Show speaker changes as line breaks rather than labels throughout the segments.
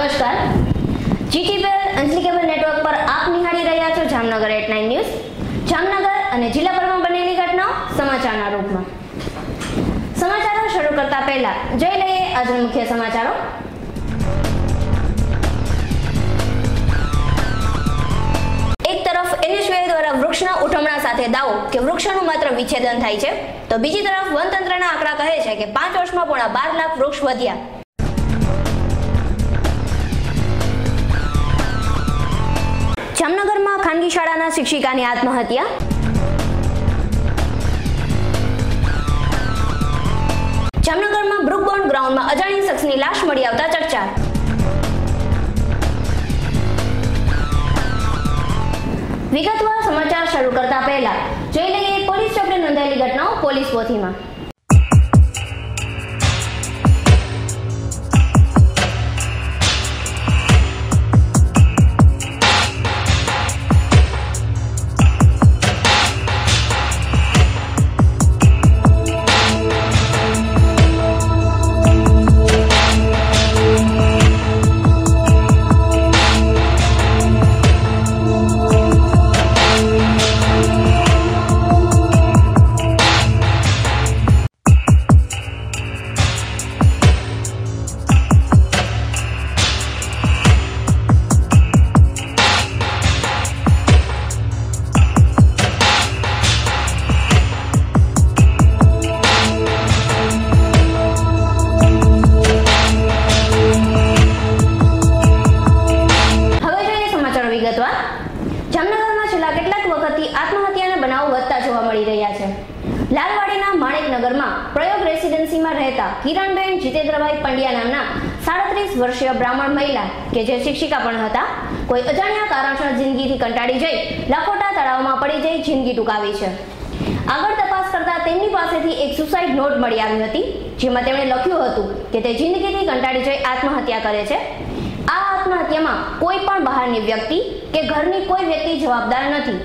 નમસ્કાર, જીટીપીએલ અંજલી cable network પર આપ નિહાળી રહ્યા છો જામનગર એટ 9 ન્યૂઝ. જામનગર અને જિલ્લાભરમાં બનેલી ઘટનાઓ સમાચારના રૂપમાં. સમાચારો શરૂ કરતા પહેલા જોઈ લઈએ આજના મુખ્ય સમાચારો. એક તરફ એનએસયુઆઈ દ્વારા વૃક્ષના ઉઠમણા સાથે દાવો કે વૃક્ષોનું માત્ર વિચ્છેદન થાય છે, તો બીજી તરફ વનતંત્રના આંકડા કહે છે કે 5 વર્ષમાં પોણા 12 લાખ વૃક્ષ વધ્યા. જામનગરમાં ખાનગી શાળાના શિક્ષિકાની આત્મહત્યા. જામનગરમાં બ્રુકબોન્ડ ગ્રાઉન્ડમાં અજાણી શખ્સની લાશ મળી આવતા ચર્ચા. વિગતવાર સમાચાર શરૂ કરતા પહેલા જોઈ લઈએ પોલીસ ચોપડે નોંધાયેલી ઘટનાઓ પોલીસ પોથીમાં. જામનગરમાં છેલ્લા કેટલાક વખતથી આત્મહત્યાના બનાવો વધતા જોવા મળી રહ્યા છે. લાલવાડીના માણેકનગરમાં પ્રયોગ રેસિડેન્સીમાં રહેતા કિરણબેન જીતેન્દ્રભાઈ પંડ્યા નામના 37 વર્ષીય બ્રાહ્મણ મહિલા કે જે શિક્ષિકા પણ હતા, કોઈ અજાણ્યા કારણસર જિંદગીથી કંટાળી જઈ લખોટા તળાવમાં પડી જઈ જિંદગી ટૂંકાવી છે. આગળ તપાસ કરતા તેમની પાસેથી એક સુસાઇડ નોટ મળી આવી હતી, જેમાં તેમણે લખ્યું હતું કે તે જિંદગીથી કંટાળી જઈ આત્મહત્યા કરે છે. આ આત્મહત્યામાં કોઈ પણ બહારની વ્યક્તિ કે ઘરની કોઈ વ્યક્તિ જવાબદાર નથી.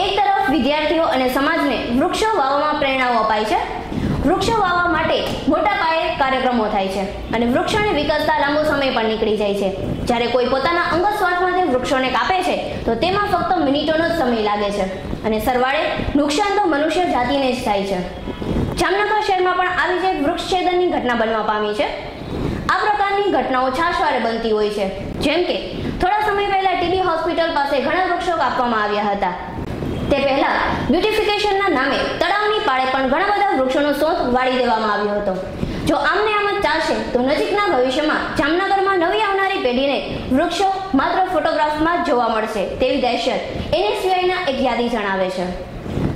એક તરફ વિદ્યાર્થીઓ અને સમાજને વૃક્ષો વાવવામાં પ્રેરણાઓ અપાય છે. વૃક્ષો વાવવા માટે મોટા પાયે કાર્યક્રમો થાય છે અને વૃક્ષોને વિકસતા લાંબો સમય પણ નીકળી જાય છે. જ્યારે કોઈ પોતાના અંગત સ્વાર્થ માટે વૃક્ષોને કાપે છે તો તેમાં ફક્ત મિનિટોનો જ સમય લાગે છે અને સરવાળે નુકસાન તો મનુષ્ય જાતિને જ થાય છે. જામનગર શહેરમાં પણ આવી જ એક વૃક્ષછેદનની ઘટના બનવા પામી છે. આ પ્રકારની ઘટનાઓ છાશવારે બનતી હોય છે. જેમ કે થોડા સમય પહેલા ટીબી હોસ્પિટલ પાસે ઘણા વૃક્ષો કાપવામાં આવ્યા હતા. તે પહેલા બ્યુટિફિકેશનના નામે તળાવની પાળે પણ ઘણા બધા વૃક્ષોનો શોધ વાળી દેવામાં આવ્યો હતો. જો આમને આમ જ ચાલશે તો નજીકના ભવિષ્યમાં જામનગરમાં નવી આવનારી પેઢીને વૃક્ષો માત્ર ફોટોગ્રાફમાં જ જોવા મળશે તેવી દહેશત એનએસયુઆઈના એક યાદી જણાવે છે.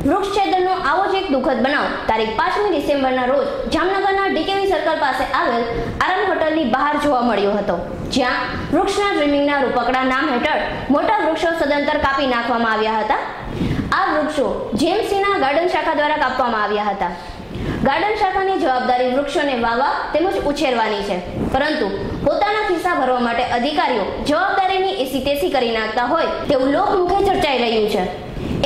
વૃક્ષછેદનનો આવો જ એક દુઃખદ બનાવ તારીખ 5મી ડિસેમ્બરના રોજ જામનગરના ડીકેવી સર્કલ પાસે આવેલ આરામ હોટલની બહાર જોવા મળ્યો હતો, જ્યાં વૃક્ષના ટ્રીમિંગના રૂપકડા નામ હેઠળ મોટા વૃક્ષો સદંતર કાપી નાખવામાં આવ્યા હતા. આ વૃક્ષો જેએમસીના ગાર્ડન શાખા દ્વારા કાપવામાં આવ્યા હતા. ગાર્ડન શાખાની જવાબદારી વૃક્ષોને વાવવા તેમજ ઉછેરવાની છે, પરંતુ પોતાના ખિસ્સા ભરવા માટે અધિકારીઓ જવાબદારીની એસી-તેસી કરી નાખતા હોય તેવું લોકમુખે ચર્ચાઈ રહ્યું છે.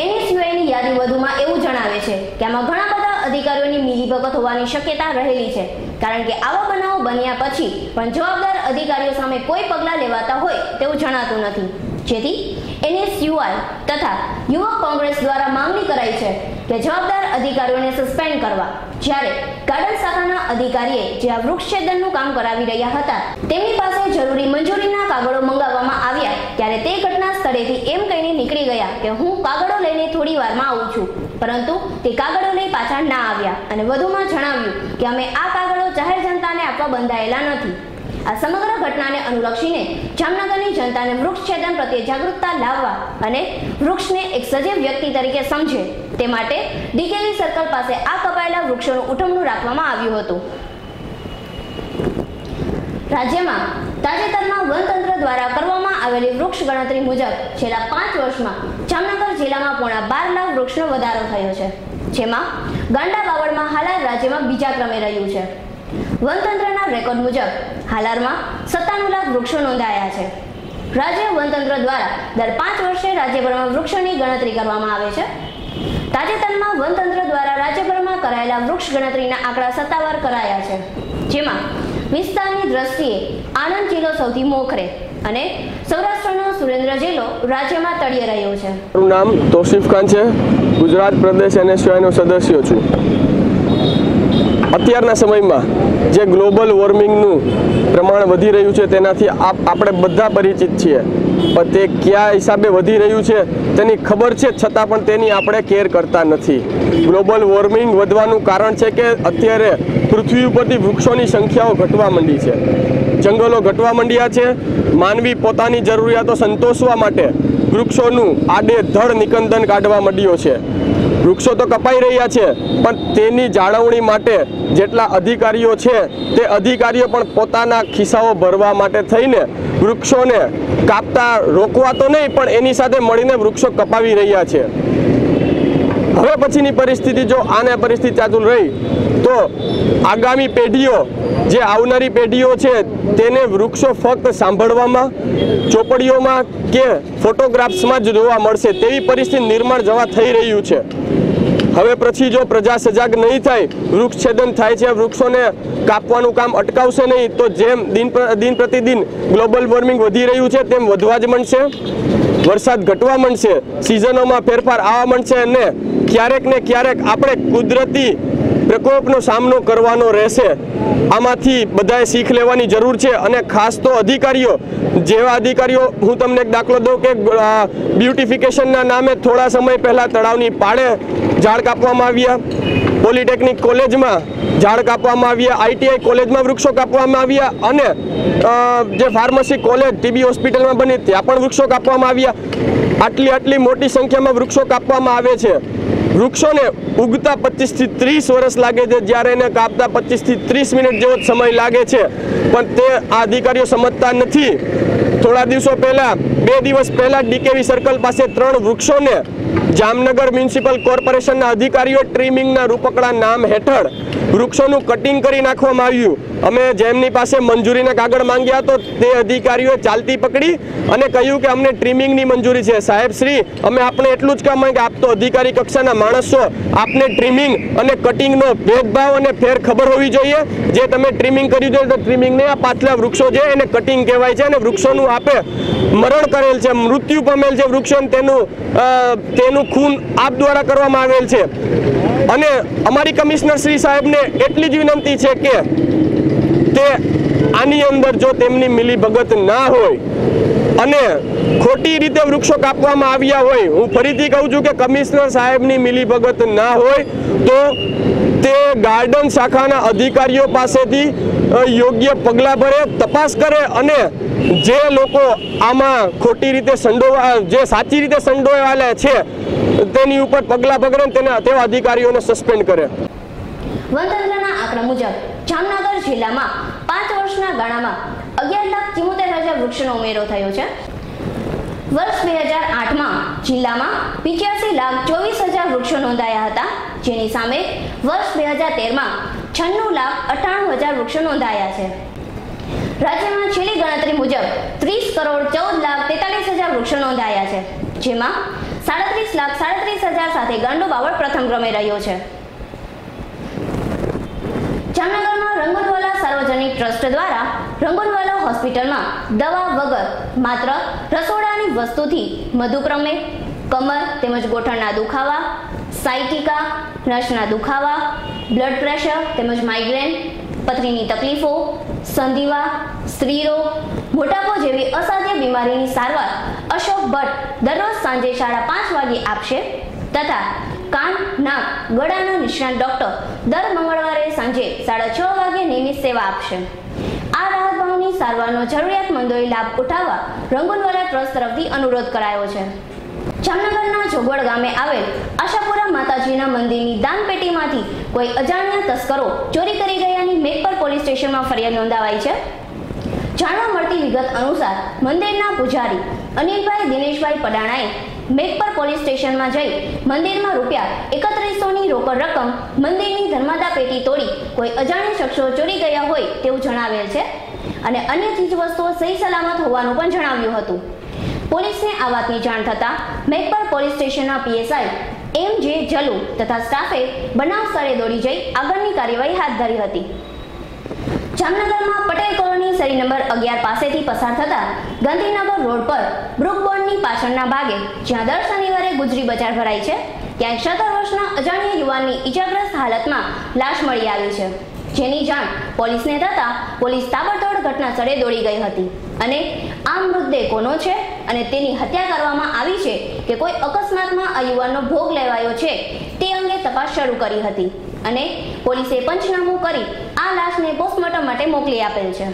એનએસયુઆઈની યાદી વધુમાં એવું જણાવે છે કે આમાં ઘણા બધા અધિકારીઓની મિલીભગત હોવાની શક્યતા રહેલી છે, કારણ કે આવા બનાવો બન્યા પછી પણ જવાબદાર અધિકારીઓ સામે કોઈ પગલાં લેવાતા હોય તેવું જણાતું નથી. જેથી એનએસયુઆઈ તથા યુવક કોંગ્રેસ દ્વારા માંગણી કરાઈ છે કે જવાબદાર અધિકારીઓને સસ્પેન્ડ કરવા. જ્યારે ગાર્ડન શાખાના અધિકારીએ જે આ વૃક્ષછેદનનું કામ કરાવી રહ્યા હતા તેમની પાસે જરૂરી મંજૂરીના કાગળો મંગાવવામાં આવ્યા ત્યારે તે ઘટના સ્થળેથી એમ કહીને નીકળી ગયા કે હું કાગળો લઈને થોડી વારમાં આવું છું, પરંતુ તે કાગળો લઈ પાછા ના આવ્યા અને વધુમાં જણાવ્યું કે અમે આ કાગળો જાહેર જનતાને આપવા બંધાયેલા નથી. આ સમગ્ર ઘટનાને અનુલક્ષીને જામનગરની જનતાને વૃક્ષછેદન પ્રત્યે જાગૃતતા લાવવા અને વૃક્ષને એક સજીવ વ્યક્તિ તરીકે સમજે તે માટે ડીકેવી સર્કલ પાસે આ કપાયેલા વૃક્ષોનું ઉઠમણું રાખવામાં આવ્યું હતું. રાજ્યમાં તાજેતરમાં વનતંત્ર દ્વારા કરવામાં આવેલી વૃક્ષ ગણતરી મુજબ છેલ્લા 5 વર્ષમાં જામનગર જિલ્લામાં પોણા 12 લાખ વૃક્ષનો વધારો થયો છે, જેમાં ગાંડા બાવળમાં હાલાર રાજ્યમાં બીજા ક્રમે રહ્યું છે. વનતંત્રના રેકોર્ડ મુજબ હાલારમાં 97 લાખ વૃક્ષો નોંધાયા છે. રાજ્ય વનતંત્ર દ્વારા દર 5 વર્ષે રાજ્યભરમાં વૃક્ષોની ગણતરી કરવામાં આવે છે. તાજેતરમાં વનતંત્ર દ્વારા રાજ્યભરમાં કરાયેલા વૃક્ષ ગણતરીના આંકડા સત્તાવાર કરાયા છે, જેમાં વિસ્તારની દ્રષ્ટિએ આણંદ જિલ્લો સૌથી મોખરે અને સૌરાષ્ટ્રનો સુરેન્દ્ર જિલ્લો રાજ્યમાં તળિયે રહ્યો છે।
મારું નામ તોસીફ ખાન છે, ગુજરાત પ્રદેશ NSYનો સદસ્ય છું। અત્યારના સમયમાં જે ગ્લોબલ વોર્મિંગનું પ્રમાણ વધી રહ્યું છે તેનાથી આપણે બધા પરિચિત છીએ, પણ તે કયા હિસાબે વધી રહ્યું છે તેની ખબર છે, છતાં પણ તેની આપણે કેર કરતા નથી। ગ્લોબલ વોર્મિંગ વધવાનું કારણ છે કે અત્યારે પૃથ્વી ઉપરથી વૃક્ષોની સંખ્યાઓ ઘટવા માંડી છે, જંગલો ઘટવા માંડ્યા છે। માનવી પોતાની જરૂરિયાતો સંતોષવા માટે વૃક્ષોનું આડેધડ નિકંદન કાઢવા માંડ્યો છે। વૃક્ષો તો કપાઈ રહ્યા છે, પણ તેની જાળવણી માટે જેટલા અધિકારીઓ છે તે અધિકારીઓ પણ પોતાના ખિસ્સાઓ ભરવા માટે થઈને વૃક્ષોને કાપતા રોકવા તો નહીં, પણ એની સાથે મળીને વૃક્ષો કપાવી રહ્યા છે। હવે પછીની પરિસ્થિતિ જો આને પરિસ્થિતિ ચાલુ રહી તો આગામી પેઢીઓ, જે આવનારી પેઢીઓ છે તેને વૃક્ષો ફક્ત સાંભળવામાં, ચોપડીઓમાં કે ફોટોગ્રાફ્સમાં જ જોવા મળશે તેવી પરિસ્થિતિ નિર્માણ જવા થઈ રહ્યું છે। હવે પછી જો પ્રજા સજાગ નહીં થાય, વૃક્ષછેદન થાય છે, વૃક્ષોને કાપવાનું કામ અટકાવશે નહીં, તો જેમ દિન પ્રતિદિન ગ્લોબલ વોર્મિંગ વધી રહ્યું છે તેમ વધવા જ માંડશે, વરસાદ ઘટવા માંડશે, સિઝનોમાં ફેરફાર આવવા માંડશે અને ક્યારેક ને ક્યારેક આપણે કુદરતી પ્રકોપનો સામનો કરવાનો રહેશે। આમાંથી બધાએ શીખ લેવાની જરૂર છે અને ખાસ તો અધિકારીઓ, જેવા અધિકારીઓ, હું તમને એક દાખલો દઉં કે બ્યુટિફિકેશનના નામે થોડા સમય પહેલાં તળાવની પાળે ઝાડ કાપવામાં આવ્યા, પોલિટેકનિક કોલેજમાં ઝાડ કાપવામાં આવ્યા, ITI કોલેજમાં વૃક્ષો કાપવામાં આવ્યા અને જે ફાર્મસી કોલેજ TB હોસ્પિટલમાં બની ત્યાં પણ વૃક્ષો કાપવામાં આવ્યા। આટલી મોટી સંખ્યામાં વૃક્ષો કાપવામાં આવે છે। વૃક્ષોને ઉગતા 25 થી 30 વર્ષ લાગે છે, જ્યારે એને કાપતા 25 થી 30 મિનિટ જેવો સમય લાગે છે, પણ તે આ અધિકારીઓ સમજતા નથી। થોડા દિવસો પહેલા, 2 દિવસ પહેલા DKV સર્કલ પાસે 3 વૃક્ષોને જામનગર મ્યુનિસિપલ કોર્પોરેશનના અધિકારીઓ ટ્રીમિંગના રૂપકડા નામ હેઠળ વૃક્ષોનું કટિંગ કરી નાખવામાં આવ્યું। અમે જેમની પાસે મંજૂરીના કાગળ માંગ્યા તો તે અધિકારીઓએ ચાલતી પકડી અને કહ્યું કે અમને ટ્રીમિંગની મંજૂરી છે। સાહેબ શ્રી, અમે આપણે એટલું જ કામ કે આપ તો અધિકારી કક્ષાના માણસ છો, આપને ટ્રીમિંગ અને કટિંગનો ભેદભાવ અને ફેર ખબર હોવી જોઈએ। જે તમે ટ્રીમિંગ કર્યું છે તો ટ્રીમિંગને આ પાછલા વૃક્ષો છે એને કટિંગ કહેવાય છે અને વૃક્ષોનું આપે મરણ કરેલ છે, મૃત્યુ પામેલ છે વૃક્ષો, તેનું ખૂન આપ દ્વારા કરવામાં આવેલ છે। અને અમારી કમિશનર શ્રી સાહેબને એટલી જ વિનંતી છે કે તે આની અંદર જો તેમની મિલીભગત ના હોય અને ખોટી રીતે વૃક્ષો કાપવામાં આવ્યા હોય, હું ફરીથી કહું છું કે કમિશનર સાહેબની મિલીભગત ના હોય તો તે ગાર્ડન શાખાના અધિકારીઓ પાસેથી યોગ્ય પગલાં ભરે, તપાસ કરે અને જે લોકો આમાં ખોટી રીતે જે સાચી રીતે સંડોવાયેલા છે તેની ઉપર પગલાં ભરે, તેવા અધિકારીઓને સસ્પેન્ડ કરે।
વનતંત્રના આંકડા મુજબ જામનગર જિલ્લામાં 5 વર્ષના ગાળામાં 11,74,000 વૃક્ષોનો ઉમેરો થયો છે। વર્ષ 2008માં જિલ્લામાં 85,24,000 વૃક્ષો નોંધાયા હતા, જેની સામે વર્ષ 2013માં 96,98,000 વૃક્ષો નોંધાયા છે। રાજ્યમાં છેલ્લી ગણતરી મુજબ 30,14,43,000 વૃક્ષો નોંધાયા છે, જેમાં 37,37,000 સાથે ગાંડો બાવળ પ્રથમ ક્રમે રહ્યો છે। જામનગરમાં રંગોનવાલા સાર્વજનિક ટ્રસ્ટ દ્વારા રંગોનવાલા હોસ્પિટલમાં દવા વગર માત્ર રસોડાની વસ્તુથી મધુપ્રમેહ, કમર તેમજ ગોઠણના દુખાવા, સાયટિકા, નસના દુખાવા, બ્લડ પ્રેશર તેમજ માઇગ્રેન, પથરીની તકલીફો, સંધિવા, સ્ત્રીરોગ, મોટાપો જેવી અસાધ્ય બીમારીની સારવાર અશોક ભટ્ટ દરરોજ સાંજે 5:30 વાગે આપશે તથા કાન, નાક, ગળાના નિષ્ણાત ડોક્ટર દર મંગળવારે સાંજે 6:30 વાગે નિયમિત સેવા આપશે। આ રાહત ભાવની સારવારનો જરૂરિયાતમંદોએ લાભ ઉઠાવવા રંગોનવાલા ટ્રસ્ટ તરફથી અનુરોધ કરાયો છે। જામનગરના જોગવડ ગામે આવેલ આશાપુરા માતાજીના મંદિરની દાનપેટીમાંથી કોઈ અજાણ્યા તસ્કરો ચોરી કરી ગયાની મેઘપર પોલીસ સ્ટેશનમાં ફરિયાદ નોંધાવાઈ છે। જાણવા મળતી વિગત અનુસાર મંદિરના પૂજારી અનિલભાઈ દિનેશભાઈ પડાણાએ મેઘપર પોલીસ સ્ટેશનમાં જઈ મંદિરમાં ₹3100ની રોકડ રકમ મંદિરની ધર્માદા પેટી તોડી કોઈ અજાણ્યા શખ્સો ચોરી ગયા હોય તેવું જણાવેલ છે અને અન્ય ચીજવસ્તુઓ સહી સલામત હોવાનું પણ જણાવ્યું હતું। પોલીસને આ વાતની જાણ થતાં મેઘપર પોલીસ સ્ટેશનના PSI MJ જલુ તથા સ્ટાફે બનાવ સ્થળે દોડી જઈ આગળની કાર્યવાહી હાથ ધરી હતી। જામનગરમાં પટેલ કોલોની શેરી નંબર 11 પાસેથી પસાર થતા ગાંધીનગર રોડ પર બ્રુકબોર્ડની પાછળના ભાગે જ્યાં દર શનિવારે ગુજરી બજાર ભરાય છે ત્યાં 17 વર્ષના અજાણ્યા યુવાનની ઈજાગ્રસ્ત હાલતમાં લાશ મળી આવી છે, જેની જાણ પોલીસને થતાં પોલીસ તાબડતોડ ઘટના સ્થળે દોડી ગઈ હતી અને આ મૃતદેહ કોનો છે અને તેની હત્યા કરવામાં આવી છે કે કોઈ અકસ્માતમાં આ યુવાનનો ભોગ લેવાયો છે તે અંગે તપાસ શરૂ કરી હતી અને પોલીસે પંચનામું કરી આ લાશને પોસ્ટમોર્ટમ માટે મોકલી આપેલ છે।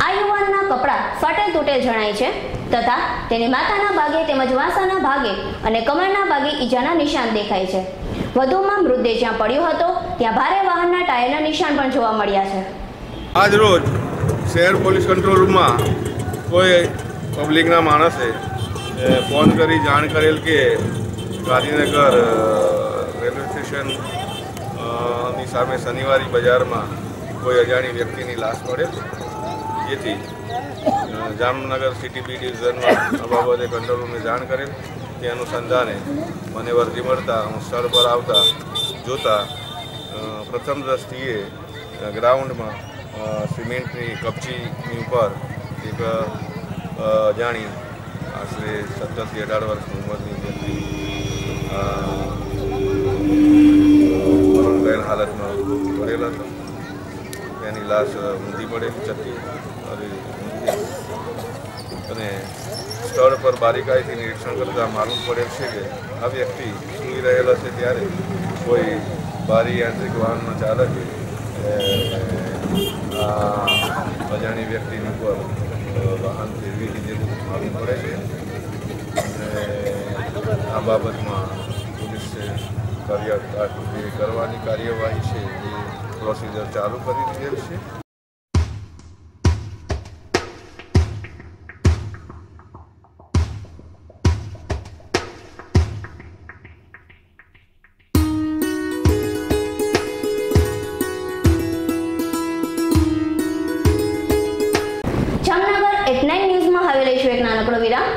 આ યુવાનના કપડાં ફાટેલ તૂટેલ જણાય છે તથા તેને માથાના ભાગે તેમજ વાંસાના ભાગે અને કમરના ભાગે ઈજાના નિશાન દેખાય છે। વધુમાં મૃતદેહ જ્યાં પડ્યો હતો ત્યાં ભારે વાહનના ટાયરના નિશાન પણ જોવા મળ્યા છે।
આજ રોજ શહેર પોલીસ કંટ્રોલ રૂમમાં કોઈ પબ્લિકના માણસે ફોન કરી જાણ કરેલ કે ગાંધીનગર રેલવે સ્ટેશન ની સામે શનિવારી બજારમાં કોઈ અજાણી વ્યક્તિની લાશ મળે, જેથી જામનગર સિટી બી ડિવિઝનમાં આ બાબતે કંટ્રોલ રૂમને જાણ કરેલ। તે અનુસંધાને મને વર્દી મળતા હું સ્થળ પર આવતા જોતા પ્રથમ દ્રષ્ટિએ ગ્રાઉન્ડમાં સિમેન્ટની કપચીની ઉપર એક અજાણી આશરે 17 થી 18 વર્ષની ઉંમરની વ્યક્તિ મરણ ગયેલ હાલતમાં પડેલ હતો। તેની લાશ ઊંધી પડેલી હતી અને સ્થળ પર બારીકાઈથી નિરીક્ષણ કરતાં માલુમ પડેલ છે કે આ વ્યક્તિ સૂઈ રહેલો છે ત્યારે કોઈ ભારી યાંત્રિક વાહનનો ચાલકે અજાણી વ્યક્તિની ઉપર વાહન ફેરવી દીધેલું માલુમ પડે છે અને આ બાબતમાં પોલીસે કરવાની કાર્યવાહી છે એ પ્રોસિજર ચાલુ કરી દીધેલ છે।
જામનગર એટ 9 ન્યૂઝમાં હવે લઈશું એક નાનકડો વિરામ।